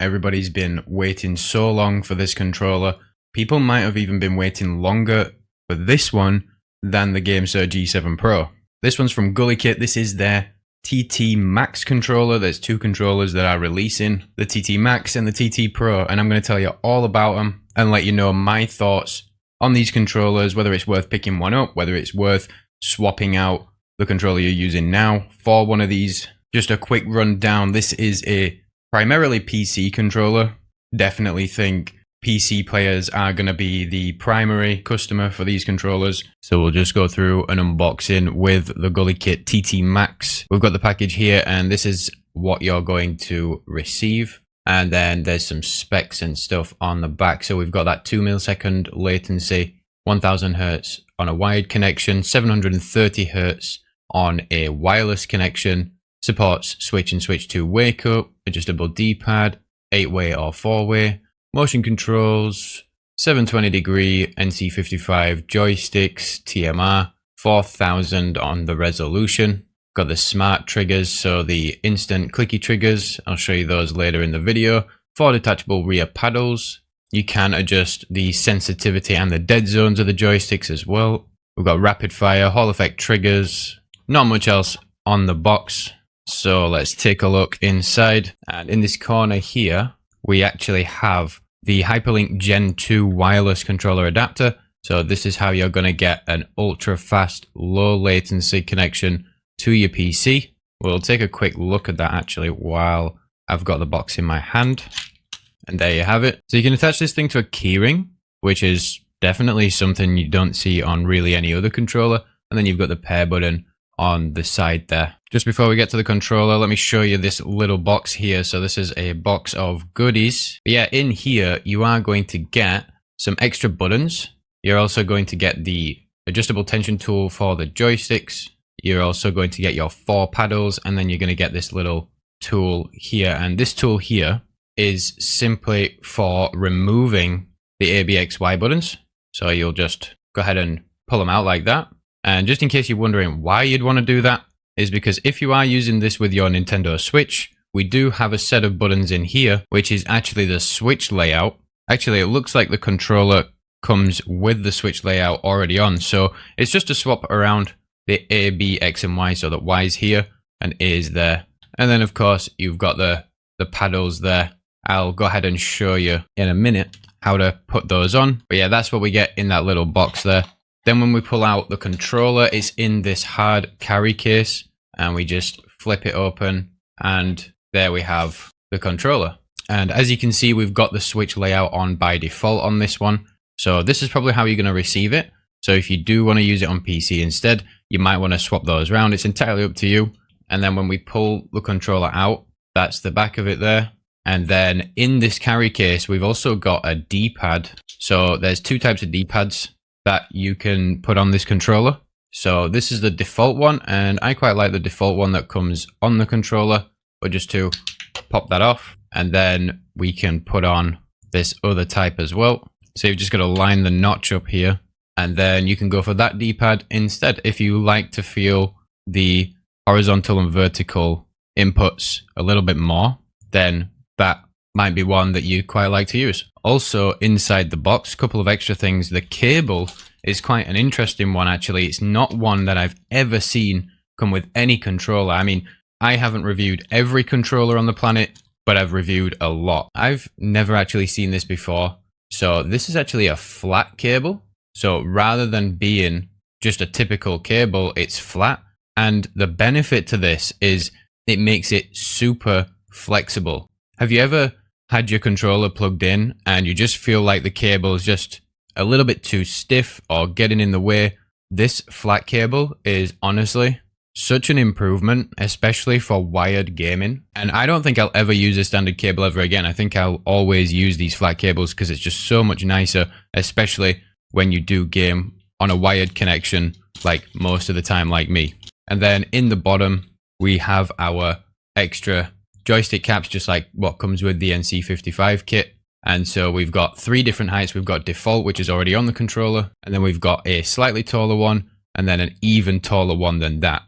Everybody's been waiting so long for this controller. People might have even been waiting longer for this one than the GameSir G7 Pro. This one's from GuliKit. This is their TT Max controller. There's two controllers that are releasing, the TT Max and the TT Pro, and I'm going to tell you all about them and let you know my thoughts on these controllers, whether it's worth picking one up, whether it's worth swapping out the controller you're using now for one of these. Just a quick rundown. This is a primarily PC controller. Definitely think PC players are going to be the primary customer for these controllers. So we'll just go through an unboxing with the GuliKit TT Max. We've got the package here, and this is what you're going to receive. And then there's some specs and stuff on the back. So we've got that 2 millisecond latency, 1000 hertz on a wired connection, 730 hertz on a wireless connection, supports switch and switch to wake up, adjustable D-pad, 8-way or 4-way, motion controls, 720-degree NC55 joysticks, TMR, 4000 on the resolution. Got the smart triggers, so the instant clicky triggers. I'll show you those later in the video. 4 detachable rear paddles. You can adjust the sensitivity and the dead zones of the joysticks as well. We've got rapid fire, Hall effect triggers. Not much else on the box. So let's take a look inside. And in this corner here, we actually have the Hyperlink Gen 2 wireless controller adapter. So this is how you're going to get an ultra fast, low latency connection to your PC. We'll take a quick look at that actually while I've got the box in my hand. And there you have it. So you can attach this thing to a keyring, which is definitely something you don't see on really any other controller. And then you've got the pair button on the side there. Just before we get to the controller, let me show you this little box here. So this is a box of goodies. But yeah, in here, you are going to get some extra buttons. You're also going to get the adjustable tension tool for the joysticks. You're also going to get your 4 paddles, and then you're going to get this little tool here. And this tool here is simply for removing the ABXY buttons. So you'll just go ahead and pull them out like that. And just in case you're wondering why you'd want to do that, is because if you are using this with your Nintendo Switch, we do have a set of buttons in here, which is actually the Switch layout. Actually, it looks like the controller comes with the Switch layout already on. So it's just to swap around the A, B, X, and Y, so that Y is here and A is there. And then, of course, you've got the paddles there. I'll go ahead and show you in a minute how to put those on. But yeah, that's what we get in that little box there. Then when we pull out the controller, it's in this hard carry case, and we just flip it open, and there we have the controller. And as you can see, we've got the Switch layout on by default on this one. So this is probably how you're going to receive it. So if you do want to use it on PC instead, you might want to swap those around. It's entirely up to you. And then when we pull the controller out, that's the back of it there. And then in this carry case, we've also got a D-pad. So there's 2 types of D-pads that you can put on this controller. So this is the default one, and I quite like the default one that comes on the controller. But just to pop that off, and then we can put on this other type as well. So you've just got to line the notch up here. And then you can go for that D-pad instead. If you like to feel the horizontal and vertical inputs a little bit more, then that might be one that you quite like to use. Also inside the box, a couple of extra things. The cable is quite an interesting one actually. It's not one that I've ever seen come with any controller. I mean, I haven't reviewed every controller on the planet, but I've reviewed a lot. I've never actually seen this before. So this is actually a flat cable. So rather than being just a typical cable, it's flat. And the benefit to this is it makes it super flexible. Have you ever had your controller plugged in and you just feel like the cable is just a little bit too stiff or getting in the way? This flat cable is honestly such an improvement, especially for wired gaming. And I don't think I'll ever use a standard cable ever again. I think I'll always use these flat cables because it's just so much nicer, especially when you do game on a wired connection like most of the time like me. And then in the bottom, we have our extra joystick caps, just like what comes with the NC55 kit. And so we've got 3 different heights. We've got default, which is already on the controller. And then we've got a slightly taller one, and then an even taller one than that.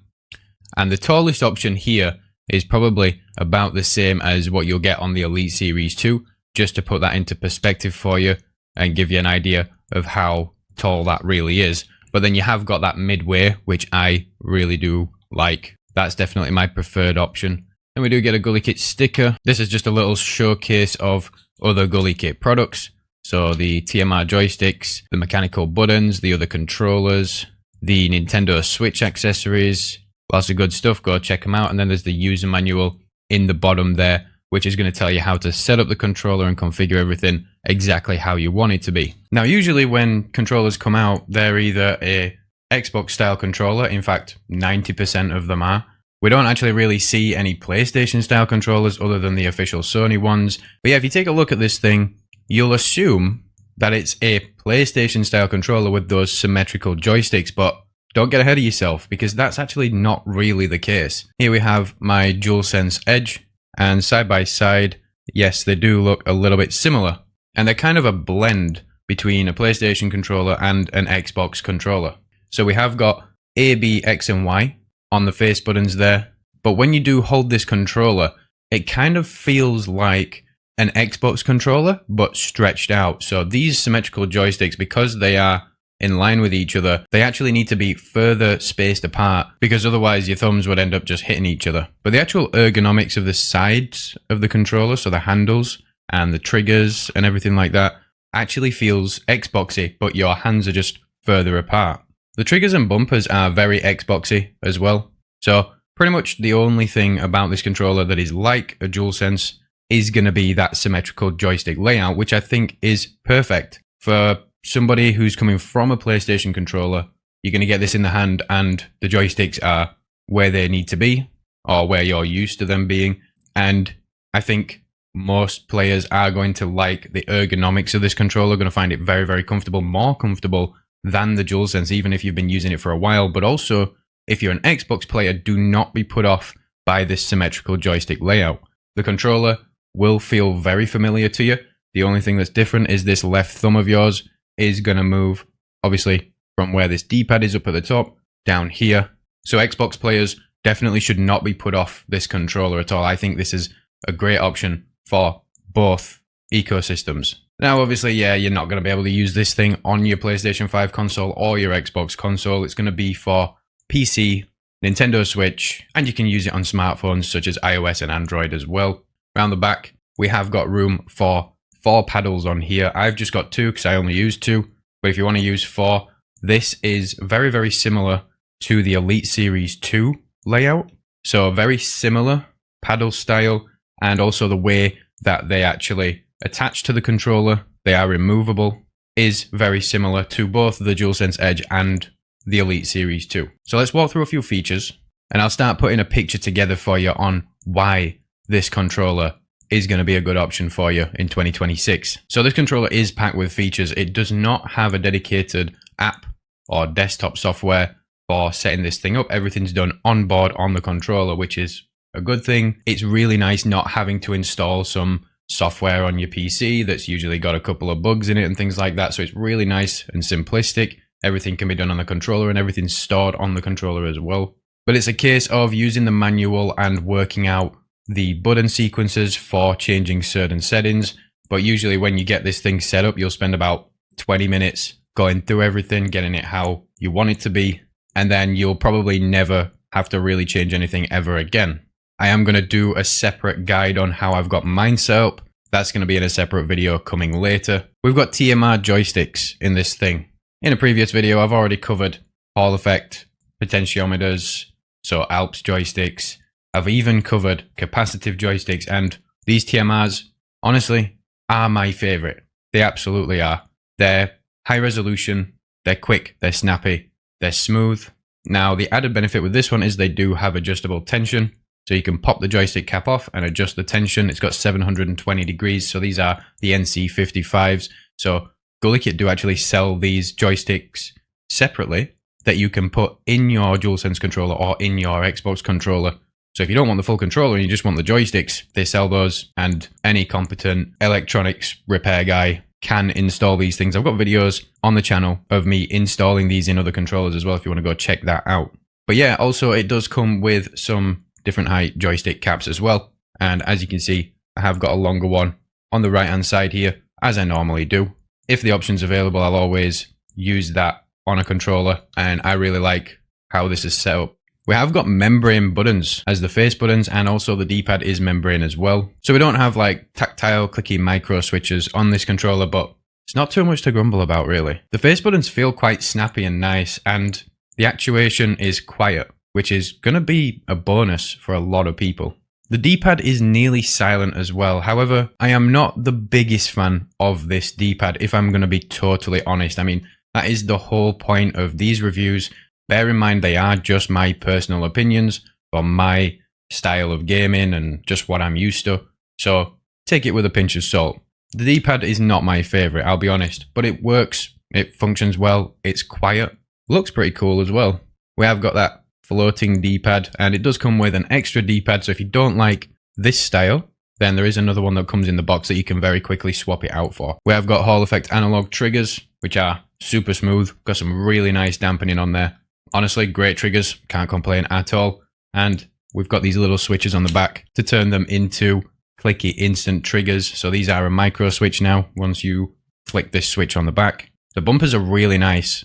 And the tallest option here is probably about the same as what you'll get on the Elite Series 2, just to put that into perspective for you and give you an idea of how tall that really is. But then you have got that midway, which I really do like. That's definitely my preferred option. And we do get a GuliKit sticker. This is just a little showcase of other GuliKit products. So the TMR joysticks, the mechanical buttons, the other controllers, the Nintendo Switch accessories, lots of good stuff. Go check them out. And then there's the user manual in the bottom there, which is going to tell you how to set up the controller and configure everything exactly how you want it to be. Now, usually when controllers come out, they're either a Xbox style controller. In fact, 90% of them are. We don't actually really see any PlayStation style controllers other than the official Sony ones. But yeah, if you take a look at this thing, you'll assume that it's a PlayStation style controller with those symmetrical joysticks, but don't get ahead of yourself because that's actually not really the case. Here we have my DualSense Edge, and side by side, yes, they do look a little bit similar. And they're kind of a blend between a PlayStation controller and an Xbox controller. So we have got A, B, X, and Y on the face buttons there. But when you do hold this controller, it kind of feels like an Xbox controller, but stretched out. So these symmetrical joysticks, because they are in line with each other, they actually need to be further spaced apart because otherwise your thumbs would end up just hitting each other. But the actual ergonomics of the sides of the controller, so the handles and the triggers and everything like that, actually feels Xboxy, but your hands are just further apart. The triggers and bumpers are very Xboxy as well. So pretty much the only thing about this controller that is like a DualSense is going to be that symmetrical joystick layout, which I think is perfect for somebody who's coming from a PlayStation controller. You're going to get this in the hand and the joysticks are where they need to be or where you're used to them being. And I think most players are going to like the ergonomics of this controller, going to find it very, very comfortable, more comfortable than the DualSense, even if you've been using it for a while. But also, if you're an Xbox player, do not be put off by this symmetrical joystick layout. The controller will feel very familiar to you. The only thing that's different is this left thumb of yours is going to move, obviously, from where this D-pad is up at the top, down here. So Xbox players definitely should not be put off this controller at all. I think this is a great option for both ecosystems. Now, obviously, yeah, you're not going to be able to use this thing on your PlayStation 5 console or your Xbox console. It's going to be for PC, Nintendo Switch, and you can use it on smartphones such as iOS and Android as well. Around the back, we have got room for 4 paddles on here. I've just got 2 because I only use 2. But if you want to use 4, this is very, very similar to the Elite Series 2 layout. So very similar paddle style, and also the way that they actually attach to the controller, they are removable, is very similar to both the DualSense Edge and the Elite Series 2. So let's walk through a few features, and I'll start putting a picture together for you on why this controller is going to be a good option for you in 2026. So this controller is packed with features. It does not have a dedicated app or desktop software for setting this thing up. Everything's done on board on the controller, which is a good thing. It's really nice not having to install some software on your PC that's usually got a couple of bugs in it and things like that. So it's really nice and simplistic. Everything can be done on the controller and everything's stored on the controller as well. But it's a case of using the manual and working out the button sequences for changing certain settings. But usually when you get this thing set up, you'll spend about 20 minutes going through everything, getting it how you want it to be. And then you'll probably never have to really change anything ever again. I am going to do a separate guide on how I've got mine set up. That's going to be in a separate video coming later. We've got TMR joysticks in this thing. In a previous video, I've already covered Hall effect, potentiometers, so Alps joysticks. I've even covered capacitive joysticks, and these TMRs, honestly, are my favorite. They absolutely are. They're high resolution, they're quick, they're snappy, they're smooth. Now, the added benefit with this one is they do have adjustable tension. So you can pop the joystick cap off and adjust the tension. It's got 720 degrees. So these are the NC55s. So GuliKit do actually sell these joysticks separately that you can put in your DualSense controller or in your Xbox controller. So if you don't want the full controller and you just want the joysticks, they sell those, and any competent electronics repair guy can install these things. I've got videos on the channel of me installing these in other controllers as well if you want to go check that out. But yeah, also it does come with some different height joystick caps as well. And as you can see, I have got a longer one on the right hand side here, as I normally do. If the option's available, I'll always use that on a controller, and I really like how this is set up. We have got membrane buttons as the face buttons, and also the D-pad is membrane as well. So we don't have like tactile clicky micro switches on this controller, but it's not too much to grumble about really. The face buttons feel quite snappy and nice, and the actuation is quiet, which is going to be a bonus for a lot of people. The D-pad is nearly silent as well. However, I am not the biggest fan of this D-pad, if I'm going to be totally honest. I mean, that is the whole point of these reviews. Bear in mind, they are just my personal opinions on my style of gaming and just what I'm used to. So take it with a pinch of salt. The D-pad is not my favorite, I'll be honest, but it works. It functions well. It's quiet. Looks pretty cool as well. We have got that floating D-pad, and it does come with an extra D-pad, so if you don't like this style, then there is another one that comes in the box that you can very quickly swap it out for. We have got Hall Effect analog triggers, which are super smooth. Got some really nice dampening on there. Honestly, great triggers, can't complain at all. And we've got these little switches on the back to turn them into clicky instant triggers. So these are a micro switch now, once you flick this switch on the back. The bumpers are really nice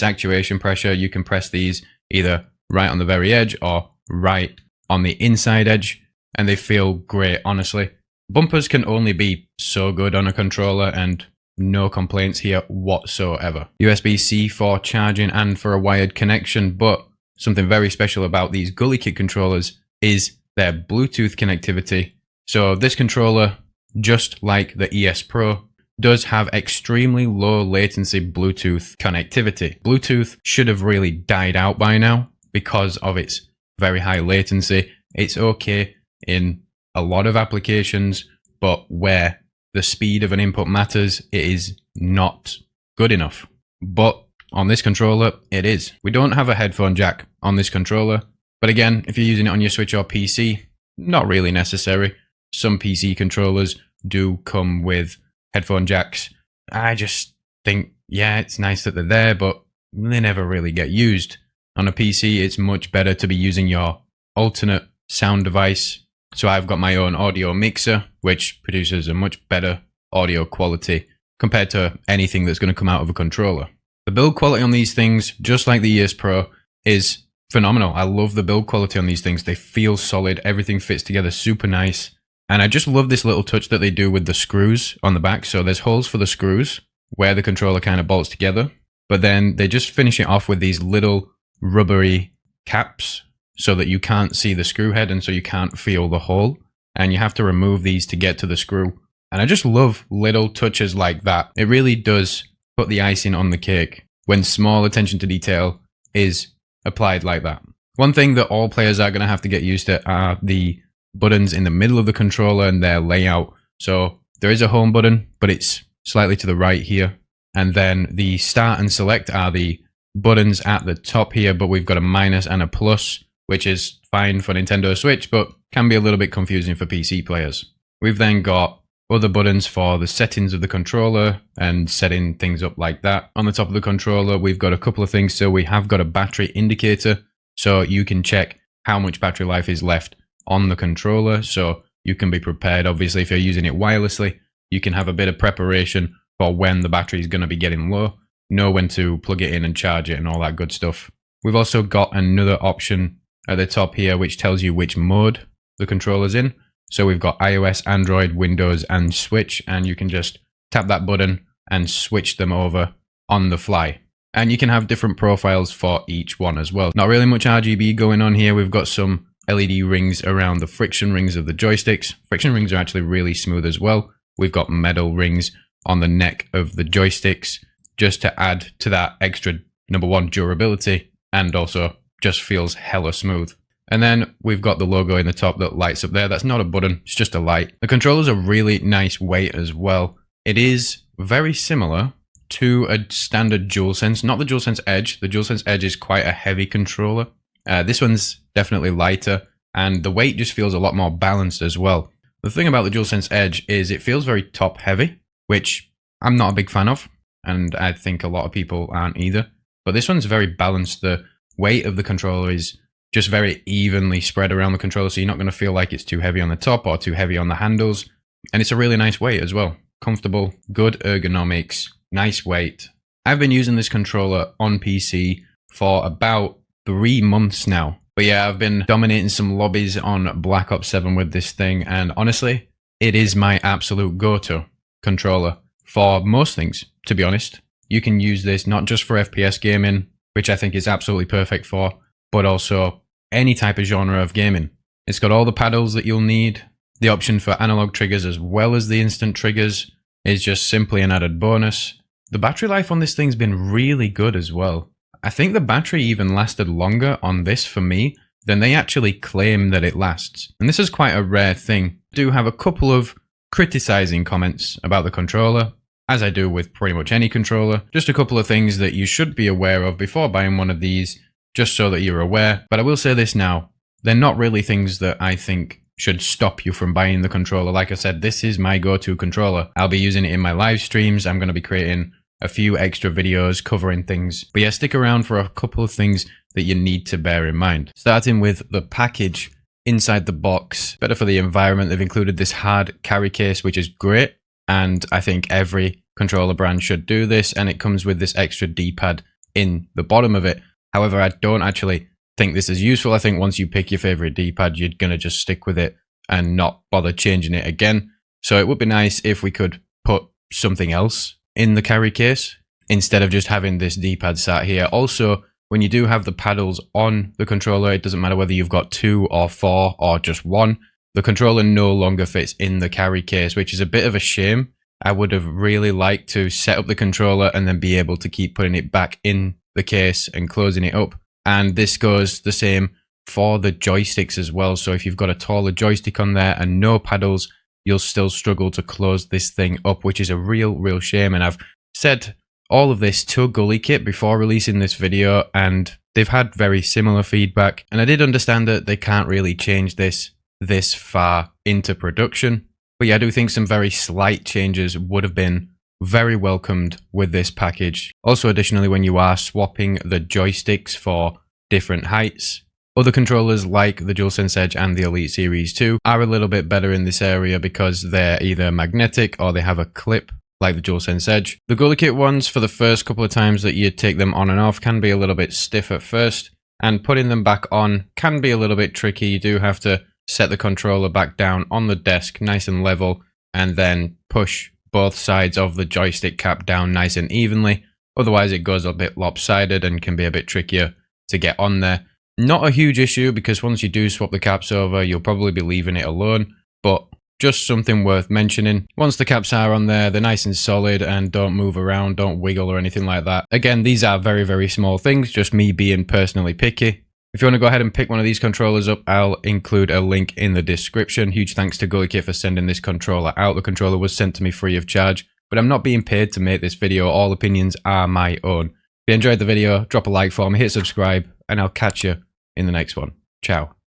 actuation pressure. You can press these either right on the very edge or right on the inside edge, and they feel great, honestly. Bumpers can only be so good on a controller, and no complaints here whatsoever. USB-C for charging and for a wired connection, but something very special about these GuliKit controllers is their Bluetooth connectivity. So this controller, just like the ES Pro, does have extremely low latency Bluetooth connectivity. Bluetooth should have really died out by now because of its very high latency. It's okay in a lot of applications, but where the speed of an input matters, it is not good enough. But on this controller, it is. We don't have a headphone jack on this controller, but again, if you're using it on your Switch or PC, not really necessary. Some PC controllers do come with headphone jacks. I just think, yeah, it's nice that they're there, but they never really get used. On a PC, it's much better to be using your alternate sound device. So I've got my own audio mixer, which produces a much better audio quality compared to anything that's going to come out of a controller. The build quality on these things, just like the ES Pro, is phenomenal. I love the build quality on these things. They feel solid. Everything fits together super nice. And I just love this little touch that they do with the screws on the back. So there's holes for the screws where the controller kind of bolts together, but then they just finish it off with these little rubbery caps so that you can't see the screw head and so you can't feel the hole, and you have to remove these to get to the screw. And I just love little touches like that. It really does put the icing on the cake when small attention to detail is applied like that. One thing that all players are going to have to get used to are the buttons in the middle of the controller and their layout. So there is a home button, but it's slightly to the right here. And then the start and select are the buttons at the top here, but we've got a minus and a plus, which is fine for Nintendo Switch, but can be a little bit confusing for PC players. We've then got other buttons for the settings of the controller and setting things up like that. On the top of the controller, we've got a couple of things. So we have got a battery indicator, so you can check how much battery life is left on the controller, so you can be prepared. Obviously, if you're using it wirelessly, you can have a bit of preparation for when the battery is going to be getting low, know when to plug it in and charge it and all that good stuff. We've also got another option at the top here which tells you which mode the controller's in. So we've got iOS, Android, Windows and Switch, and you can just tap that button and switch them over on the fly. And you can have different profiles for each one as well. Not really much RGB going on here. We've got some LED rings around the friction rings of the joysticks. Friction rings are actually really smooth as well. We've got metal rings on the neck of the joysticks just to add to that extra, number one, durability, and also just feels hella smooth. And then we've got the logo in the top that lights up there. That's not a button, it's just a light. The controller's a really nice weight as well. It is very similar to a standard DualSense, not the DualSense Edge. The DualSense Edge is quite a heavy controller. This one's definitely lighter, and the weight just feels a lot more balanced as well. The thing about the DualSense Edge is it feels very top heavy, which I'm not a big fan of, and I think a lot of people aren't either. But this one's very balanced. The weight of the controller is just very evenly spread around the controller, so you're not going to feel like it's too heavy on the top or too heavy on the handles. And it's a really nice weight as well. Comfortable, good ergonomics, nice weight. I've been using this controller on PC for about 3 months now. But yeah, I've been dominating some lobbies on Black Ops 7 with this thing, and honestly, it is my absolute go-to controller for most things, to be honest. You can use this not just for FPS gaming, which I think is absolutely perfect for, but also any type of genre of gaming. It's got all the paddles that you'll need. The option for analog triggers as well as the instant triggers is just simply an added bonus. The battery life on this thing's been really good as well. I think the battery even lasted longer on this for me than they actually claim that it lasts. And this is quite a rare thing. I do have a couple of criticizing comments about the controller, as I do with pretty much any controller. Just a couple of things that you should be aware of before buying one of these, just so that you're aware. But I will say this now, they're not really things that I think should stop you from buying the controller. Like I said, this is my go-to controller. I'll be using it in my live streams. I'm going to be creating a few extra videos covering things. But yeah, stick around for a couple of things that you need to bear in mind. Starting with the package inside the box. Better for the environment, they've included this hard carry case, which is great. And I think every controller brand should do this. And it comes with this extra D-pad in the bottom of it. However, I don't actually think this is useful. I think once you pick your favorite D-pad, you're going to just stick with it and not bother changing it again. So it would be nice if we could put something else in the carry case instead of just having this D-pad sat here. Also, when you do have the paddles on the controller, it doesn't matter whether you've got 2 or 4 or just 1. The controller no longer fits in the carry case, which is a bit of a shame. I would have really liked to set up the controller and then be able to keep putting it back in the case and closing it up. And this goes the same for the joysticks as well. So if you've got a taller joystick on there and no paddles, you'll still struggle to close this thing up, which is a real shame. And I've said all of this to GuliKit before releasing this video, and they've had very similar feedback. And I did understand that they can't really change this far into production. But yeah, I do think some very slight changes would have been very welcomed with this package. Also, additionally, when you are swapping the joysticks for different heights, other controllers like the DualSense Edge and the Elite Series 2 are a little bit better in this area because they're either magnetic or they have a clip like the DualSense Edge. The GuliKit ones, for the first couple of times that you take them on and off, can be a little bit stiff at first, and putting them back on can be a little bit tricky. You do have to set the controller back down on the desk nice and level and then push both sides of the joystick cap down nice and evenly. Otherwise it goes a bit lopsided and can be a bit trickier to get on there. Not a huge issue because once you do swap the caps over, you'll probably be leaving it alone, but just something worth mentioning. Once the caps are on there, they're nice and solid and don't move around, don't wiggle or anything like that. Again, these are very small things, just me being personally picky. If you want to go ahead and pick one of these controllers up, I'll include a link in the description. Huge thanks to GuliKit for sending this controller out. The controller was sent to me free of charge, but I'm not being paid to make this video. All opinions are my own. If you enjoyed the video, drop a like for me, hit subscribe, and I'll catch you in the next one. Ciao.